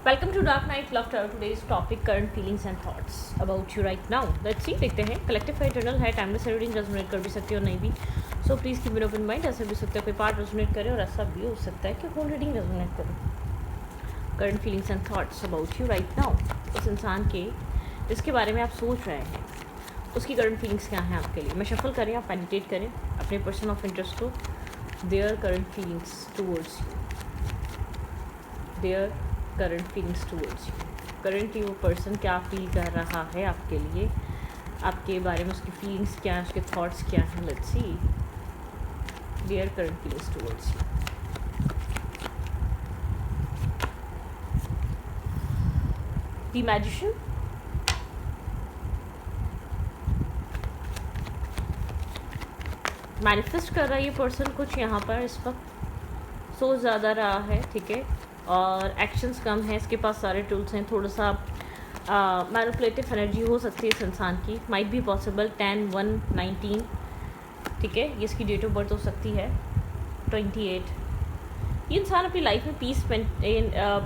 Welcome to Dark Night Laughter. Today's topic current feelings and thoughts about you right now. Let's see, देखते हैं. Collective है, eternal है, timeless reading resonate कर भी सकती हो नहीं भी. So please keep an open mind. ऐसा भी सकता है कोई पार्ट रेजोनेट करे और ऐसा भी हो सकता है कि होल रीडिंग रेजोनेट करे. Current feelings and thoughts about you right now. उस इंसान के जिसके बारे में आप सोच रहे हैं उसकी करंट फीलिंग्स क्या हैं आपके लिए. मैं शफल करें, आप मेडिटेट करें अपने पर्सन ऑफ इंटरेस्ट को. Their current feelings towards you. Their current feelings towards you. Currently वो पर्सन क्या फील कर रहा है आपके लिए, आपके बारे में उसकी फीलिंग्स क्या है, उसके थॉट्स क्या हैं. Let's see their current feelings towards you. The magician. Manifest कर रहा है ये पर्सन कुछ यहाँ पर इस वक्त. सोच ज़्यादा रहा है, ठीक है, और एक्शंस कम है. इसके पास सारे टूल्स हैं. थोड़ा सा मैनिपुलेटिव एनर्जी हो सकती है इस इंसान की. माइट बी पॉसिबल 10/1/19, ठीक है. ये इसकी डेट ऑफ बर्थ हो सकती है 28. ये इंसान अपनी लाइफ में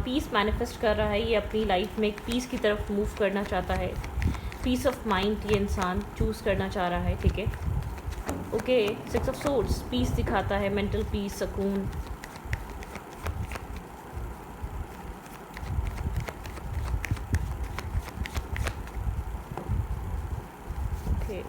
पीस मैनिफेस्ट कर रहा है. ये अपनी लाइफ में एक पीस की तरफ मूव करना चाहता है. पीस ऑफ माइंड ये इंसान चूज़ करना चाह रहा है, ठीक है. ओके, 6 ऑफ सोर्ड्स पीस दिखाता है, मेंटल पीस, सुकून. Okay,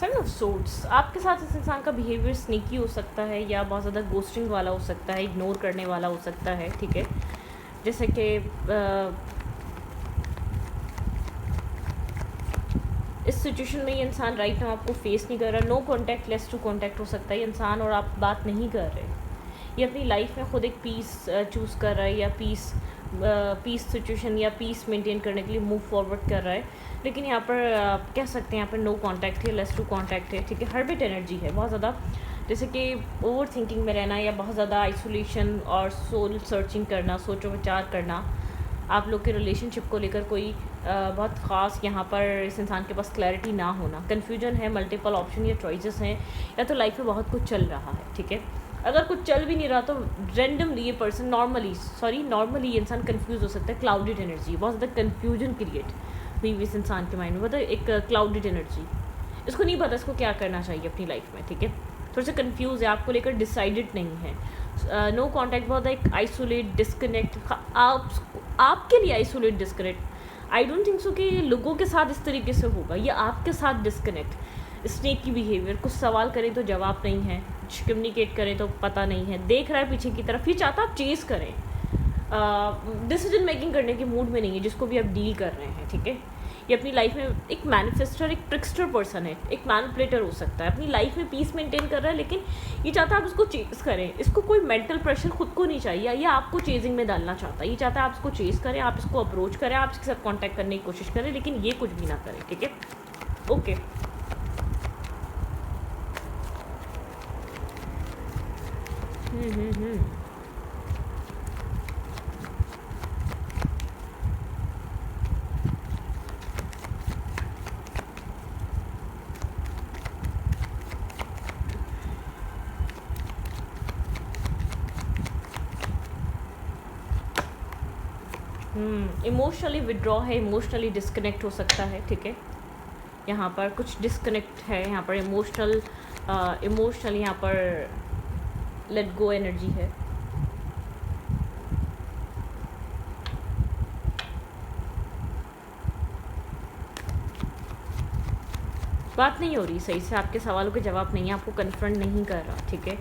seven of swords. आपके साथ इस इंसान का बिहेवियर स्नीकी हो सकता है या बहुत ज़्यादा गोस्टिंग वाला हो सकता है, इग्नोर करने वाला हो सकता है, ठीक है. जैसे कि इस सिचुएशन में ये इंसान राइट नाउ आपको फेस नहीं कर रहा. No contact, less to contact हो सकता है ये इंसान, और आप बात नहीं कर रहे. ये अपनी लाइफ में खुद एक पीस चूज़ कर रहा है या पीस सिचुएशन या पीस मेंटेन करने के लिए मूव फॉरवर्ड कर रहा है. लेकिन यहाँ पर कह सकते हैं यहाँ पर नो कॉन्टैक्ट है, लेस टू कॉन्टैक्ट है, ठीक है. हर्बिट एनर्जी है बहुत ज़्यादा, जैसे कि ओवर थिंकिंग में रहना या बहुत ज़्यादा आइसोलेशन और सोल सर्चिंग करना, सोचो विचार करना. आप लोग के रिलेशनशिप को लेकर कोई बहुत ख़ास यहाँ पर इस इंसान के पास क्लैरिटी ना होना. कन्फ्यूजन है, मल्टीपल ऑप्शन या चॉइसेस हैं, या तो लाइफ में बहुत कुछ चल रहा है, ठीक है. अगर कुछ चल भी नहीं रहा तो रेंडमली ये पर्सन नॉर्मली ये इंसान कंफ्यूज हो सकता है. क्लाउडेड एनर्जी, बहुत ज़्यादा कन्फ्यूजन क्रिएट हुई इस इंसान के माइंड में. मतलब एक क्लाउडेड एनर्जी, इसको नहीं पता इसको क्या करना चाहिए अपनी लाइफ में, ठीक है. थोड़ा सा कंफ्यूज है, आपको लेकर डिसाइडेड नहीं है. नो कॉन्टैक्ट, बहुत एक आइसोलेट, डिस्कनेक्ट. आपके लिए isolate, disconnect. I don't think so कि लोगों के साथ इस तरीके से होगा. ये आपके साथ डिस्कनेक्ट. स्नेक की बिहेवियर, कुछ सवाल करें तो जवाब नहीं है, कुछ कम्युनिकेट करें तो पता नहीं है, देख रहा है पीछे की तरफ. ये चाहता आप चेज़ करें. डिसीजन मेकिंग करने के मूड में नहीं है जिसको भी आप डील कर रहे हैं, ठीक है. ये अपनी लाइफ में एक मैनिफेस्टर, एक ट्रिक्स्टर पर्सन है, एक मैनिपुलेटर हो सकता है. अपनी लाइफ में पीस मेंटेन कर रहा है, लेकिन ये चाहता है आप उसको चेज़ करें. इसको कोई मेंटल प्रेशर खुद को नहीं चाहिए, या आपको चेजिंग में डालना चाहता है. ये चाहता है आप इसको चेज़ करें, आप इसको अप्रोच करें, आप इसके साथ कॉन्टैक्ट करने की कोशिश करें, लेकिन ये कुछ भी ना करें, ठीक है. ओके, इमोशनली विड्रॉ है, इमोशनली डिस्कनेक्ट हो सकता है, ठीक है. यहाँ पर कुछ डिस्कनेक्ट है, यहाँ पर इमोशनल यहाँ पर लेट गो एनर्जी है. बात नहीं हो रही सही से, आपके सवालों के जवाब नहीं है, आपको कन्फ्रंट नहीं कर रहा, ठीक है.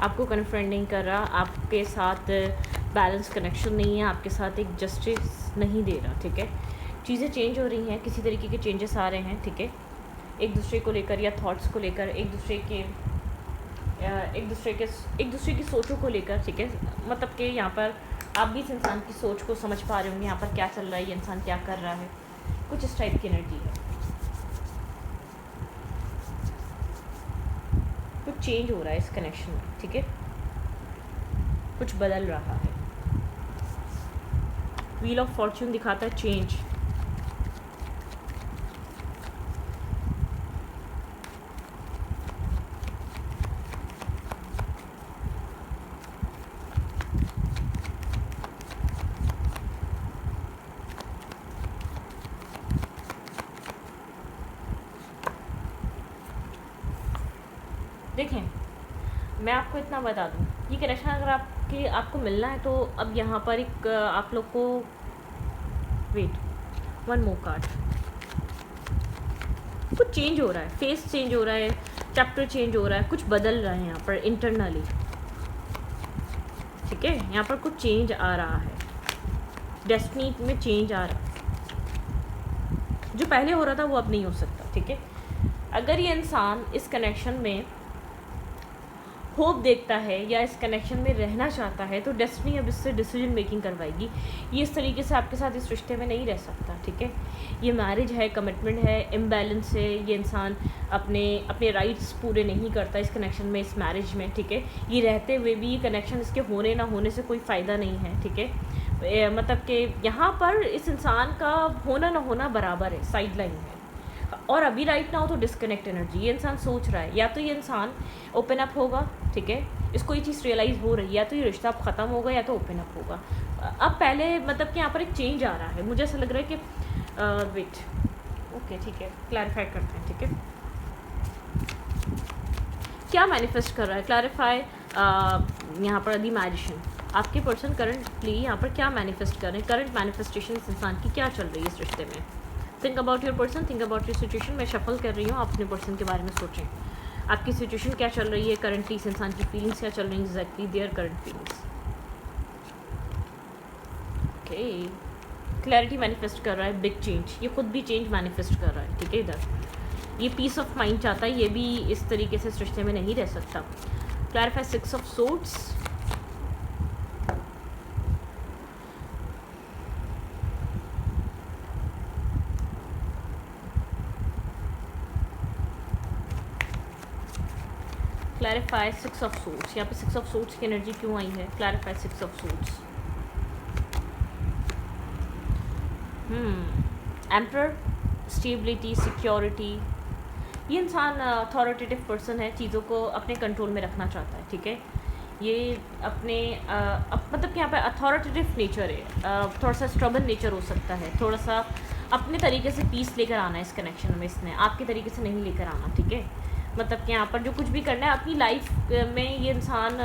आपको कन्फ्रंट नहीं कर रहा, आपके साथ बैलेंस कनेक्शन नहीं है, आपके साथ एक जस्टिस नहीं दे रहा, ठीक है. चीज़ें चेंज हो रही हैं, किसी तरीके के चेंजेस आ रहे हैं, ठीक है. एक दूसरे को लेकर या थॉट्स को लेकर, एक दूसरे की सोचों को लेकर, ठीक है. मतलब कि यहाँ पर आप भी इस इंसान की सोच को समझ पा रहे होंगे, यहाँ पर क्या चल रहा है, ये इंसान क्या कर रहा है. कुछ इस टाइप की एनर्जी है. कुछ चेंज हो रहा है इस कनेक्शन में, ठीक है. कुछ बदल रहा है. व्हील ऑफ फॉर्च्यून दिखाता है चेंज। देखें, मैं आपको इतना बता दूं, ये कनेक्शन अगर आपको मिलना है तो अब यहाँ पर एक आप लोग को वेट, वन मोर कार्ड, कुछ चेंज हो रहा है, फेस चेंज हो रहा है, चैप्टर चेंज हो रहा है, कुछ बदल रहा है यहाँ पर इंटरनली, ठीक है। यहाँ पर कुछ चेंज आ रहा है, डेस्टिनी में चेंज आ रहा है, जो पहले हो रहा था वो अब नहीं हो सकता, ठीक है। अगर ये इंसान इस कनेक्शन में होप देखता है या इस कनेक्शन में रहना चाहता है तो डेस्टिनी अब इससे डिसीजन मेकिंग करवाएगी। ये इस तरीके से आपके साथ इस रिश्ते में नहीं रह सकता, ठीक है। ये मैरिज है, कमिटमेंट है, इम्बैलेंस है, ये इंसान अपने राइट्स पूरे नहीं करता इस कनेक्शन में, इस मैरिज में, ठीक है। ये रहते हुए भी ये कनेक्शन इसके होने ना होने से कोई फ़ायदा नहीं है, ठीक है। मतलब कि यहाँ पर इस इंसान का होना ना होना बराबर है, साइड लाइन है। और अभी राइट नाउ तो डिस्कनेक्ट एनर्जी, ये इंसान सोच रहा है या तो ये इंसान ओपन अप होगा, ठीक है, इसको ये चीज़ रियलाइज़ हो रही है, या तो ये रिश्ता अब ख़त्म होगा या तो ओपन अप होगा। अब पहले मतलब कि यहाँ पर एक चेंज आ रहा है, मुझे ऐसा लग रहा है कि वेट, ओके, ठीक है, क्लैरिफाई करते हैं, ठीक है। क्या मैनिफेस्ट कर रहा है, क्लैरिफाई यहाँ पर दी मैजिशियन, आपके पर्सन करंटली यहाँ पर क्या मैनिफेस्ट कर रहे हैं, करंट मैनिफेस्टेशन इस इंसान की क्या चल रही है इस रिश्ते में। Think about your person, think about your situation. मैं शफल कर रही हूँ, आप अपने पर्सन के बारे में सोचें, आपकी सिचुएशन क्या चल रही है करंटली, इस इंसान की फीलिंग्स क्या चल रही हैं, exactly their current feelings. Okay, clarity manifest कर रहा है, बिग चेंज, ये खुद भी चेंज मैनिफेस्ट कर रहा है, ठीक है। इधर ये पीस ऑफ माइंड चाहता है, ये भी इस तरीके से इस रिश्ते में नहीं रह सकता। Clarify 6 of swords, clarify 6 of swords, यहाँ पे 6 ऑफ सोर्ड्स की एनर्जी क्यों आई है, clarify 6 of swords. Emperor, stability, security, ये इंसान अथॉरिटेटिव पर्सन है, चीज़ों को अपने कंट्रोल में रखना चाहता है, ठीक है। ये अपने मतलब कि यहाँ पे अथॉरिटेटिव नेचर है, थोड़ा सा स्ट्रबल नेचर हो सकता है, थोड़ा सा अपने तरीके से पीस लेकर आना है इस कनेक्शन में, इसने आपके तरीके से नहीं लेकर आना, ठीक है। मतलब कि यहाँ पर जो कुछ भी करना है अपनी लाइफ में, ये इंसान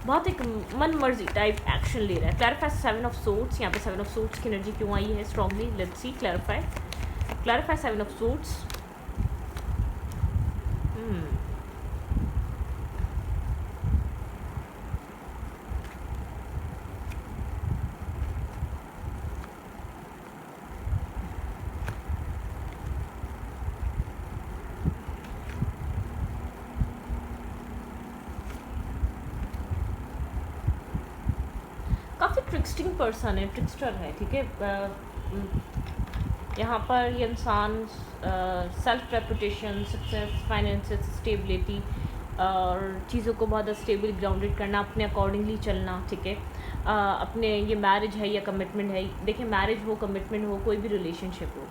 बहुत एक मन मर्जी टाइप एक्शन ले रहा है। क्लैरिफाई 7 ऑफ सोर्ड्स, यहाँ पे 7 ऑफ सोर्ड्स की एनर्जी क्यों आई है strongly, let's see. Clarify 7 of swords. काफ़ी ट्रिक्स्टिंग पर्सन है, ट्रिक्स्टर है, ठीक है। यहाँ पर ये इंसान self reputation, success, finances, stability और चीज़ों को बहुत स्टेबल ग्राउंडेड करना, अपने अकॉर्डिंगली चलना, ठीक है। अपने ये मैरिज है या कमिटमेंट है, देखिए मैरिज हो, कमिटमेंट हो, कोई भी रिलेशनशिप हो,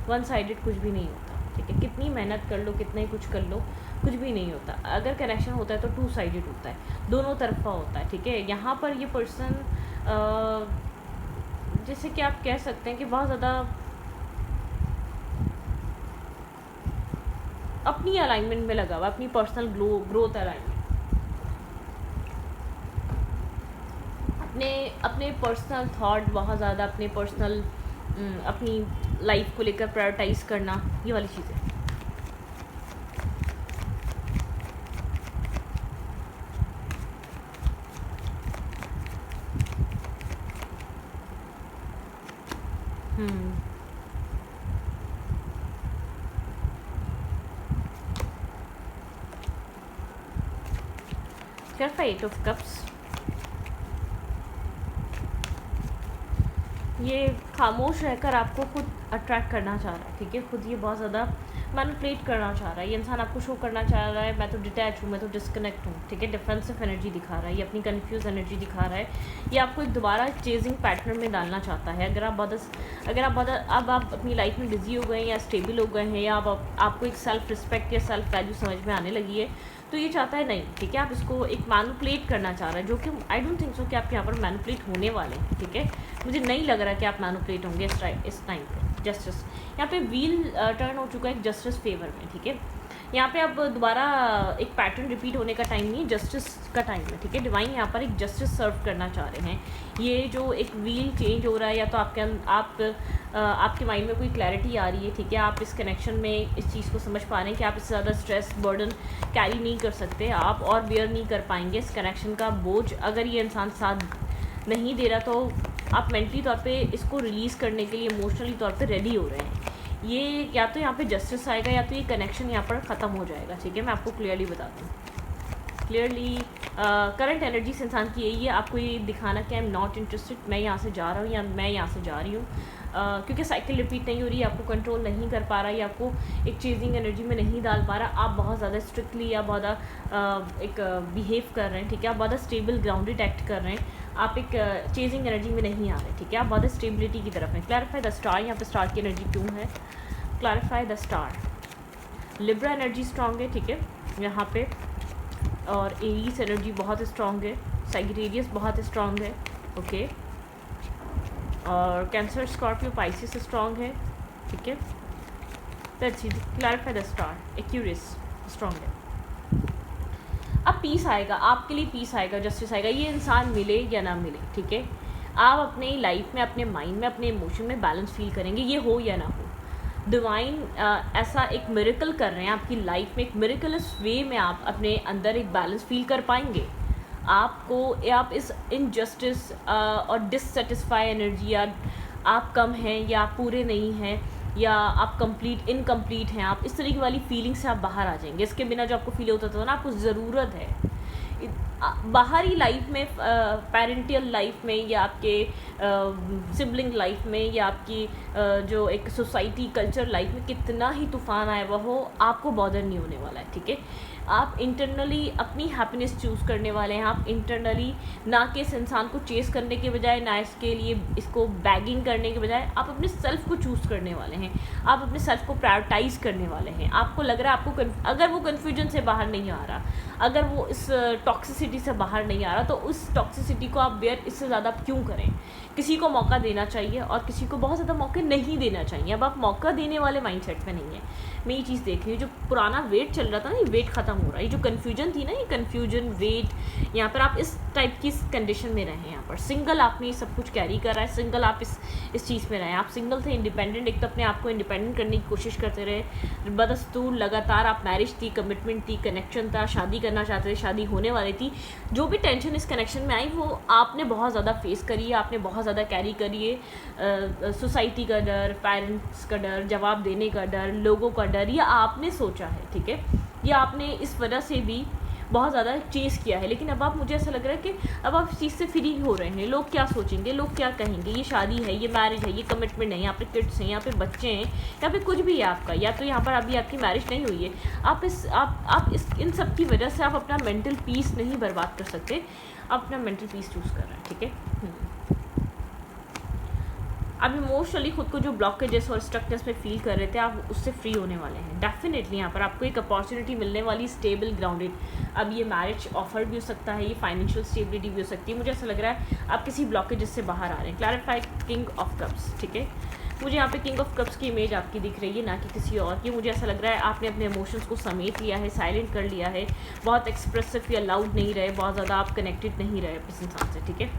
वन साइडेड कुछ भी नहीं होता, ठीक है। कितनी मेहनत कर लो, कितना ही कुछ कर लो, कुछ भी नहीं होता। अगर कनेक्शन होता है तो 2 साइडेड होता है, दोनों तरफा होता है, ठीक है। यहाँ पर ये पर्सन जैसे कि आप कह सकते हैं कि बहुत ज़्यादा अपनी अलाइनमेंट में लगा हुआ, अपनी पर्सनल ग्रोथ अलाइनमेंट, अपने पर्सनल थॉट, बहुत ज़्यादा अपने पर्सनल अपनी लाइफ को लेकर प्रायोरिटाइज करना, ये वाली चीज़ें। क्लैरिफाई 8 ऑफ कप्स, ये खामोश रहकर आपको खुद अट्रैक्ट करना चाह रहा है, ठीक है। खुद ये बहुत ज़्यादा मैनिपुलेट करना चाह रहा है, ये इंसान आपको शो करना चाह रहा है मैं तो डिटैच हूँ, मैं तो डिस्कनेक्ट हूँ, ठीक है। डिफेंसिव एनर्जी दिखा रहा है, ये अपनी कन्फ्यूज एनर्जी दिखा रहा है, ये आपको एक दोबारा चेजिंग पैटर्न में डालना चाहता है। अगर अब आप अपनी लाइफ में बिजी हो गए हैं या स्टेबल हो गए हैं या आपको एक सेल्फ रिस्पेक्ट या सेल्फ वैल्यू समझ में आने लगी है, तो ये चाहता है नहीं, ठीक है। आप इसको एक मैनिपुलेट करना चाह रहा है, जो कि आई डोंट थिंक सो कि आप यहाँ पर मैनिपुलेट होने वाले हैं, ठीक है। मुझे नहीं लग रहा कि आप मैनिपुलेट होंगे इस टाइम पे। जस्टिस यहाँ पे व्हील टर्न हो चुका है जस्टिस फेवर में, ठीक है। यहाँ पे अब दोबारा एक पैटर्न रिपीट होने का टाइम नहीं है, जस्टिस का टाइम है, ठीक है। डिवाइन यहाँ पर एक जस्टिस सर्व करना चाह रहे हैं। ये जो एक व्हील चेंज हो रहा है, या तो आपके माइंड में कोई क्लैरिटी आ रही है, ठीक है। आप इस कनेक्शन में इस चीज़ को समझ पा रहे हैं कि आप इससे ज़्यादा स्ट्रेस बर्डन कैरी नहीं कर सकते, आप और बेयर नहीं कर पाएंगे इस कनेक्शन का बोझ। अगर ये इंसान साथ नहीं दे रहा तो आप मेंटली तौर पे इसको रिलीज़ करने के लिए इमोशनली तौर पे रेडी हो रहे हैं। ये या तो यहाँ पे जस्टिस आएगा या तो ये कनेक्शन यहाँ पर ख़त्म हो जाएगा, ठीक है। मैं आपको क्लियरली बताती हूँ। क्लियरली करंट एनर्जी से इंसान की यही है, आपको ये दिखाना कि आई एम नॉट इंटरेस्टेड, मैं यहाँ से जा रहा हूँ या मैं यहाँ से जा रही हूँ, क्योंकि साइकिल रिपीट नहीं हो रही है, आपको कंट्रोल नहीं कर पा रहा, या आपको एक चेजिंग एनर्जी में नहीं डाल पा रहा। आप बहुत ज़्यादा स्ट्रिक्टली या बहुत एक बिहेव कर रहे हैं, ठीक है। आप बहुत स्टेबल ग्राउंडेड एक्ट कर रहे हैं, आप एक चेजिंग एनर्जी में नहीं आ रहे, ठीक है। आप बहुत स्टेबिलिटी की तरफ हैं। क्लैरिफाई द स्टार, यहाँ पे स्टार की एनर्जी क्यों है, clarify the star. Libra energy strong है, ठीक है यहाँ पे, और एरीज एनर्जी बहुत स्ट्रॉन्ग है, सैजिटेरियस बहुत स्ट्रॉन्ग है, ओके। और कैंसर स्कॉर्पियो पाइसिस स्ट्रॉन्ग है, ठीक है। That's it. Clarify the star, Aquarius strong है। अब पीस आएगा, आपके लिए पीस आएगा, जस्टिस आएगा। ये इंसान मिले या ना मिले, ठीक है। आप अपने लाइफ में, अपने माइंड में, अपने इमोशन में बैलेंस फील करेंगे, ये हो या ना हो। डिवाइन ऐसा एक मिरेकल कर रहे हैं आपकी लाइफ में, एक मिरेकलस वे में आप अपने अंदर एक बैलेंस फील कर पाएंगे। आप इस इनजस्टिस और डिससेटिस्फाई एनर्जी, या आप कम हैं या आप पूरे नहीं हैं या आप इनकम्प्लीट हैं, आप इस तरीके वाली फीलिंग से आप बाहर आ जाएंगे। इसके बिना जो आपको फील होता था ना, आपको ज़रूरत है बाहरी लाइफ में, पेरेंटियल लाइफ में, या आपके सिबलिंग लाइफ में, या आपकी जो एक सोसाइटी कल्चर लाइफ में कितना ही तूफान आया हुआ हो, आपको बॉदर नहीं होने वाला है, ठीक है। आप इंटरनली अपनी हैप्पीनेस चूज़ करने वाले हैं। आप इंटरनली ना कि इस इंसान को चेस करने के बजाय, ना इसके लिए इसको बैगिंग करने के बजाय, आप अपने सेल्फ को चूज़ करने वाले हैं। आप अपने सेल्फ को प्रायोरिटाइज़ करने वाले हैं। आपको लग रहा है अगर वो कन्फ्यूजन से बाहर नहीं आ रहा, अगर वो इस टॉक्सिसिटी से बाहर नहीं आ रहा, तो उस टॉक्सिसिटी को आप बेयर इससे ज़्यादा क्यों करें। किसी को मौका देना चाहिए और किसी को बहुत ज़्यादा मौके नहीं देना चाहिए। अब आप मौका देने वाले माइंडसेट में नहीं है। मैं ये चीज़ देख रही हूँ, जो पुराना वेट चल रहा था ना, ये वेट ख़त्म हो रहा है। ये जो कन्फ्यूजन थी ना, ये कन्फ्यूजन, वेट, यहाँ पर आप इस टाइप की कंडीशन में रहें। यहाँ पर सिंगल आपने ये सब कुछ कैरी कर रहा है, सिंगल आप इस चीज़ में रहें। आप सिंगल थे, इंडिपेंडेंट, एक तो अपने आप को इंडिपेंडेंट करने की कोशिश करते रहे, बदस्तूर लगातार आप मैरिज थी, कमिटमेंट थी, कनेक्शन था, शादी करना चाहते थे, शादी होने वाली थी। जो भी टेंशन इस कनेक्शन में आई वो आपने बहुत ज़्यादा फेस करी है, आपने बहुत ज़्यादा कैरी करी है। सोसाइटी का डर, पेरेंट्स का डर, जवाब देने का डर, लोगों का डर, ये आपने सोचा है, ठीक है। ये आपने इस वजह से भी बहुत ज़्यादा चेस किया है। लेकिन अब मुझे ऐसा लग रहा है कि अब आप इस चीज़ से फ्री हो रहे हैं। लोग क्या सोचेंगे, लोग क्या कहेंगे, ये शादी है, ये मैरिज है, ये कमिटमेंट है, यहाँ पे किड्स हैं, यहाँ पे बच्चे हैं, यहाँ पे कुछ भी है आपका, या तो यहाँ पर अभी आपकी मैरिज नहीं हुई है। आप इन सब की वजह से आप अपना मेंटल पीस नहीं बर्बाद कर सकते। आप अपना मेंटल पीस चूज़ कर रहे हैं, ठीक है। आप इमोशनली खुद को जो ब्लॉकेजेस और स्ट्रक्चर्स में फील कर रहे थे, आप उससे फ्री होने वाले हैं। डेफिनेटली यहाँ पर आपको एक अपॉर्चुनिटी मिलने वाली, स्टेबल, ग्राउंडेड। अब ये मैरिज ऑफर भी हो सकता है, ये फाइनेंशियल स्टेबिलिटी भी हो सकती है। मुझे ऐसा लग रहा है आप किसी ब्लॉकेजेस से बाहर आ रहे हैं। क्लैरिफाई किंग ऑफ कप्स, ठीक है। मुझे यहाँ पे किंग ऑफ कप्स की इमेज आपकी दिख रही है, ना कि किसी और की। मुझे ऐसा लग रहा है आपने अपने इमोशंस को समेट लिया है, साइलेंट कर लिया है, बहुत एक्सप्रेसिव या लाउड नहीं रहे, बहुत ज़्यादा आप कनेक्टेड नहीं रहे इस इंसान से, ठीक है।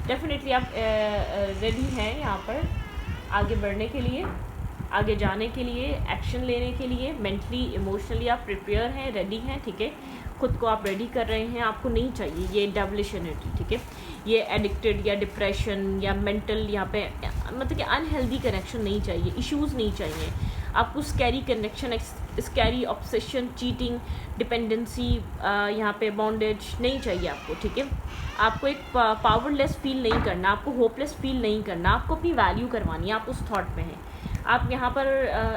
डेफिनेटली आप रेडी हैं यहाँ पर आगे बढ़ने के लिए, आगे जाने के लिए, एक्शन लेने के लिए। मेंटली, इमोशनली आप प्रिपेयर हैं, रेडी हैं, ठीक है। खुद को आप रेडी कर रहे हैं, आपको नहीं चाहिए ये डेविलिश एनर्जी, ठीक है। ये एडिक्टेड या डिप्रेशन या मेंटल यहाँ पे मतलब कि अनहेल्दी कनेक्शन नहीं चाहिए, इश्यूज़ नहीं चाहिए आपको। Scary connection, scary obsession, cheating, dependency, यहाँ पे बॉन्डेज नहीं चाहिए आपको, ठीक है। आपको एक पावरलेस फील नहीं करना, आपको होपलेस फील नहीं करना, आपको अपनी वैल्यू करवानी है, आप उस थॉट में हैं। आप यहाँ पर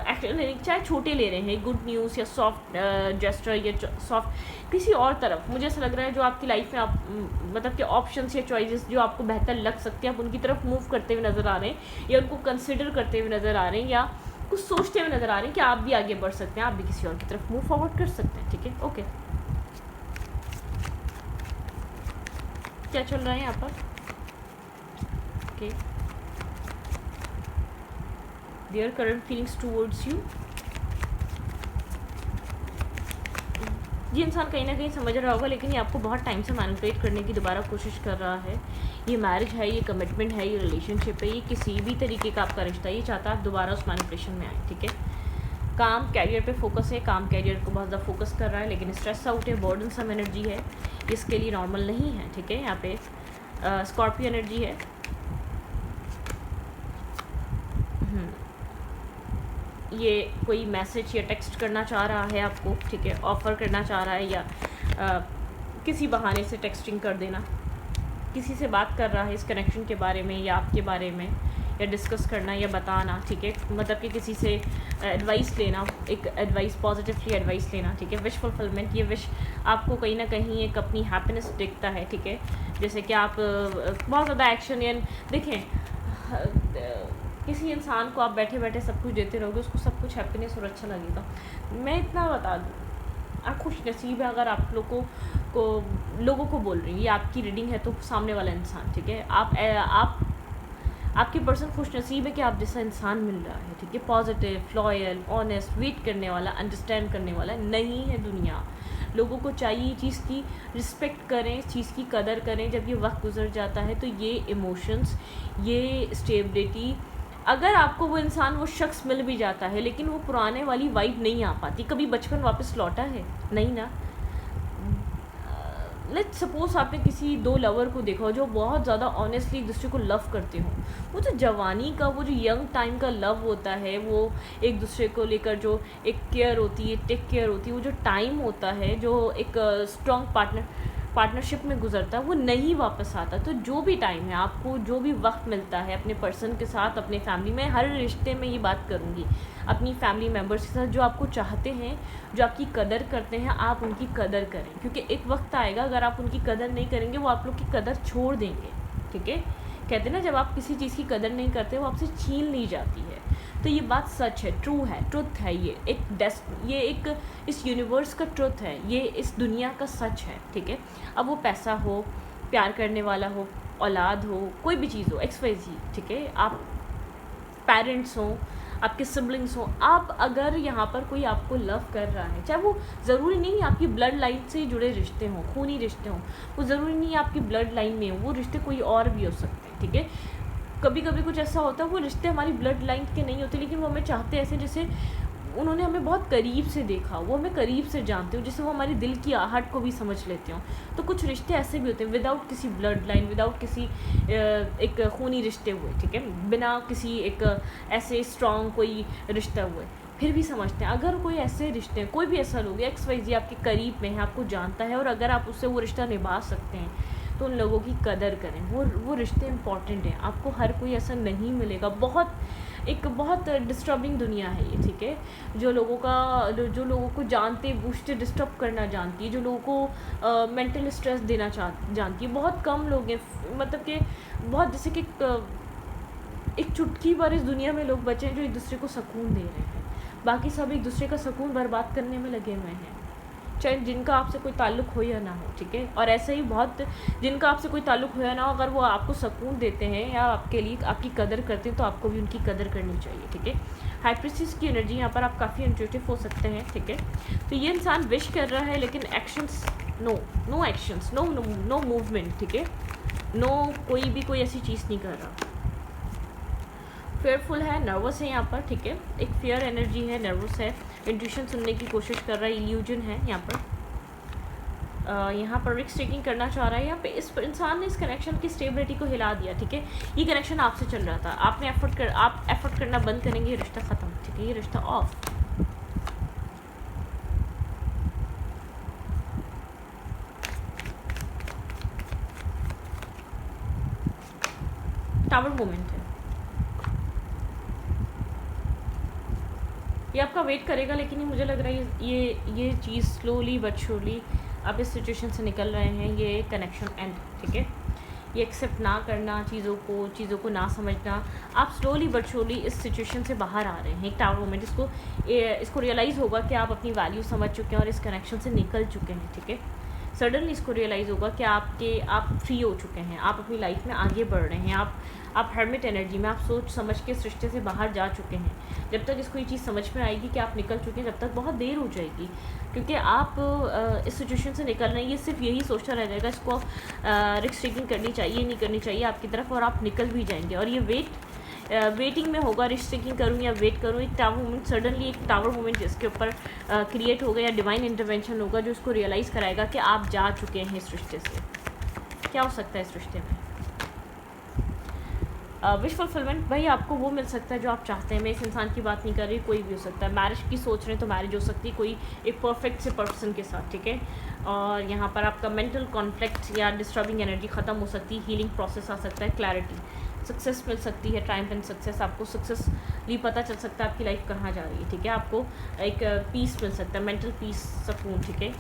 एक्शन लेने, चाहे छोटे ले रहे हैं, गुड न्यूज़ या सॉफ्ट जेस्चर या सॉफ्ट किसी और तरफ, मुझे ऐसा लग रहा है जो आपकी लाइफ में आप मतलब कि ऑप्शंस या चॉइसेस जो आपको बेहतर लग सकते हैं, आप उनकी तरफ मूव करते हुए नज़र आ रहे हैं, या उनको कंसिडर करते हुए नज़र आ रहे हैं, या कुछ सोचते हुए नज़र आ रहे हैं कि आप भी आगे बढ़ सकते हैं, आप भी किसी और की तरफ मूव फॉरवर्ड कर सकते हैं, ठीक है। ओके, क्या चल रहा है यहाँ पर? Okay, their current feelings towards you। ये इंसान कहीं ना कहीं समझ रहा होगा, लेकिन ये आपको बहुत टाइम से मैनिपुलेट करने की दोबारा कोशिश कर रहा है। ये मैरिज है, ये कमिटमेंट है, ये रिलेशनशिप है, ये किसी भी तरीके का आपका रिश्ता, ये चाहता है आप दोबारा उस मैनिपुलेशन में आए, ठीक है। काम कैरियर पे फोकस है, काम कैरियर को बहुत ज़्यादा फोकस कर रहा है, लेकिन स्ट्रेस आउट है, बर्डन सम एनर्जी है, इसके लिए नॉर्मल नहीं है, ठीक है। यहाँ पे स्कॉर्पियो एनर्जी है। ये कोई मैसेज या टेक्स्ट करना चाह रहा है आपको, ठीक है, ऑफ़र करना चाह रहा है, या किसी बहाने से टेक्सटिंग कर देना, किसी से बात कर रहा है इस कनेक्शन के बारे में या आपके बारे में, या डिस्कस करना या बताना, ठीक है। मतलब कि किसी से एडवाइस लेना, एक एडवाइस, पॉजिटिवली एडवाइस लेना, ठीक है। विश फुलफिलमेंट, ये विश आपको कहीं ना कहीं एक अपनी हैप्पीनेस दिखता है, ठीक है। जैसे कि आप बहुत ज़्यादा एक्शन, या देखें किसी इंसान को आप बैठे बैठे सब कुछ देते रहोगे, उसको सब कुछ हैप्पीनेस और अच्छा लगेगा। मैं इतना बता दूँ, आप खुश नसीब है अगर आप लोगों को बोल रही हैं, ये आपकी रीडिंग है तो सामने वाला इंसान, ठीक है, आपकी पर्सन खुश नसीब है कि आप जैसा इंसान मिल रहा है, ठीक है। पॉजिटिव, लॉयल, ऑनेस्ट, वेट करने वाला, अंडरस्टैंड करने वाला नहीं है दुनिया। लोगों को चाहिए चीज़ की रिस्पेक्ट करें, इस चीज़ की कदर करें। जब ये वक्त गुजर जाता है तो ये इमोशंस, ये स्टेबिलिटी, अगर आपको वो इंसान, वो शख्स मिल भी जाता है, लेकिन वो पुराने वाली वाइब नहीं आ पाती। कभी बचपन वापस लौटा है? नहीं ना। लेट्स सपोज आपने किसी दो लवर को देखा हो जो बहुत ज़्यादा ऑनेस्टली एक दूसरे को लव करते हो। वो जो जवानी का, वो जो यंग टाइम का लव होता है, वो एक दूसरे को लेकर जो एक केयर होती है, टेक केयर होती है, वो जो टाइम होता है, जो एक स्ट्रॉन्ग पार्टनरशिप में गुजरता है, वो नहीं वापस आता। तो जो भी टाइम है, आपको जो भी वक्त मिलता है अपने पर्सन के साथ, अपने फैमिली में, हर रिश्ते में ये बात करूँगी, अपनी फैमिली मेम्बर्स के साथ जो आपको चाहते हैं, जो आपकी कदर करते हैं, आप उनकी कदर करें, क्योंकि एक वक्त आएगा अगर आप उनकी कदर नहीं करेंगे, वो आप लोग की कदर छोड़ देंगे, ठीक है। कहते हैं ना, जब आप किसी चीज़ की कदर नहीं करते, वो आपसे छीन ली जाती है। तो ये बात सच है, ट्रू है, ट्रुथ है, ये एक इस यूनिवर्स का ट्रुथ है, ये इस दुनिया का सच है, ठीक है। अब वो पैसा हो, प्यार करने वाला हो, औलाद हो, कोई भी चीज़ हो, XYZ, ठीक है, आप पेरेंट्स हों, आपके सिबलिंग्स हों, आप अगर यहाँ पर कोई आपको लव कर रहा है, चाहे वो ज़रूरी नहीं आपकी ब्लड लाइन से जुड़े रिश्ते हों, खूनी रिश्ते हों, वो ज़रूरी नहीं आपकी ब्लड लाइन में हो, वो रिश्ते कोई और भी हो सकते हैं, ठीक है। कभी कभी कुछ ऐसा होता है, वो रिश्ते हमारी ब्लड लाइन के नहीं होते, लेकिन वो हमें चाहते ऐसे जैसे उन्होंने हमें बहुत करीब से देखा, वो हमें करीब से जानते हो, जैसे वो हमारे दिल की आहट को भी समझ लेते हो। तो कुछ रिश्ते ऐसे भी होते हैं विदाउट किसी ब्लड लाइन, विदाउट किसी एक खूनी रिश्ते हुए, ठीक है, बिना किसी एक ऐसे स्ट्रॉन्ग कोई रिश्ता हुए, फिर भी समझते हैं। अगर कोई ऐसे रिश्ते, कोई भी ऐसा लोग XYZ आपके करीब में है, आपको जानता है, और अगर आप उससे वो रिश्ता निभा सकते हैं, तो उन लोगों की कदर करें। वो रिश्ते इंपॉर्टेंट हैं, आपको हर कोई ऐसा नहीं मिलेगा। बहुत डिस्टर्बिंग दुनिया है ये, ठीक है, जो लोगों को जानते बूझते डिस्टर्ब करना जानती है, जो लोगों को मेंटल स्ट्रेस देना जानती है। बहुत कम लोग हैं, मतलब कि बहुत, जैसे कि एक चुटकी भर इस दुनिया में लोग बचे हैं जो एक दूसरे को सुकून दे रहे हैं, बाकी सब एक दूसरे का सुकून बर्बाद करने में लगे हुए हैं, चाहे जिनका आपसे कोई ताल्लुक़ हो या ना हो, ठीक है। और ऐसे ही बहुत जिनका आपसे कोई ताल्लुक़ हो या ना हो, अगर वो आपको सुकून देते हैं या आपके लिए आपकी कदर करते हैं, तो आपको भी उनकी कदर करनी चाहिए, ठीक है। हाई प्रीस्टेस की एनर्जी, यहाँ पर आप काफ़ी इंट्यूटिव हो सकते हैं, ठीक है। तो ये इंसान विश कर रहा है, लेकिन actions no actions, no movement, ठीक है, कोई ऐसी चीज़ नहीं कर रहा। फेयरफुल है, नर्वस है यहाँ पर, ठीक है, एक फेयर एनर्जी है, नर्वस है, इंट्यूशन सुनने की कोशिश कर रहा है, इल्यूजन है यहाँ पर, यहाँ पर रिस्क टेकिंग करना चाह रहा है। यहाँ पे इस इंसान ने इस कनेक्शन की स्टेबिलिटी को हिला दिया, ठीक है। ये कनेक्शन आपसे चल रहा था, आप एफर्ट करना बंद करेंगे, ये रिश्ता ख़त्म, ठीक है, ये रिश्ता ऑफ। टावर मोमेंट है, ये आपका वेट करेगा, लेकिन ये मुझे लग रहा है ये चीज़ स्लोली बट श्योरली आप इस सिचुएशन से निकल रहे हैं। ये कनेक्शन एंड, ठीक है। ये एक्सेप्ट ना करना चीज़ों को ना समझना, आप स्लोली बट श्योरली इस सिचुएशन से बाहर आ रहे हैं। एक टावर मोमेंट, इसको रियलाइज़ होगा कि आप अपनी वैल्यू समझ चुके हैं और इस कनेक्शन से निकल चुके हैं, ठीक है। सडनली इसको रियलाइज़ होगा कि आप फ्री हो चुके हैं, आप अपनी लाइफ में आगे बढ़ रहे हैं, आप हर्मिट एनर्जी में, आप सोच समझ के इस रिश्ते से बाहर जा चुके हैं। जब तक इसको ये चीज़ समझ में आएगी कि आप निकल चुके हैं, जब तक बहुत देर हो जाएगी, क्योंकि आप इस सिचुएशन से निकल रहे हैं। ये सिर्फ यही सोचता रह जाएगा, इसको रिस्क टेकिंग करनी चाहिए नहीं करनी चाहिए आपकी तरफ, और आप निकल भी जाएंगे। और ये वेटिंग में होगा, रिस्क टेकिंग करूँ या वेट करूँ, एक टावर मोमेंट, सडनली एक टावर मोमेंट इसके ऊपर क्रिएट होगा, या डिवाइन इंटरवेंशन होगा जो इसको रियलाइज़ कराएगा कि आप जा चुके हैं इस रिश्ते से। क्या हो सकता है इस रिश्ते में? विश फुलफिलमेंट, भाई आपको वो मिल सकता है जो आप चाहते हैं। मैं इस इंसान की बात नहीं कर रही, कोई भी हो सकता है। मैरिज की सोच रहे हैं तो मैरिज हो सकती है, कोई एक परफेक्ट से पर्सन के साथ, ठीक है। और यहाँ पर आपका मेंटल कॉन्फ्लिक्ट या डिस्टर्बिंग एनर्जी ख़त्म हो सकती है, हीलिंग प्रोसेस आ सकता है, क्लैरिटी, सक्सेस मिल सकती है, ट्रायम्फ एंड सक्सेस, आपको सक्सेसली पता चल सकता है आपकी लाइफ कहाँ जा रही है, ठीक है। आपको एक पीस मिल सकता है, मेंटल पीस, सुकून, ठीक है।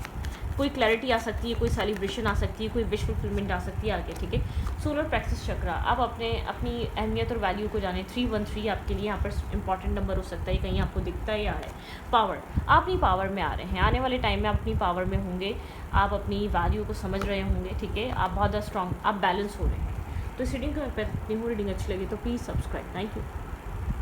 कोई क्लैरिटी आ सकती है, कोई सेलिब्रेशन आ सकती है, कोई विश फुलफिलमेंट आ सकती है आगे, ठीक है। सोलर प्लेक्सस चक्रा, आप अपनी अहमियत और वैल्यू को जानें। 313 आपके लिए यहाँ पर इंपॉर्टेंट नंबर हो सकता है, कहीं आपको दिखता है या है। पावर, आप अपनी पावर में आ रहे हैं, आने वाले टाइम में आप अपनी पावर में होंगे, आप अपनी वैल्यू को समझ रहे होंगे, ठीक है। आप बहुत स्ट्रॉन्ग, आप बैलेंस हो रहे हैं। तो इस रीडिंग को रीडिंग अच्छी लगी तो प्लीज़ सब्सक्राइब। Thank you.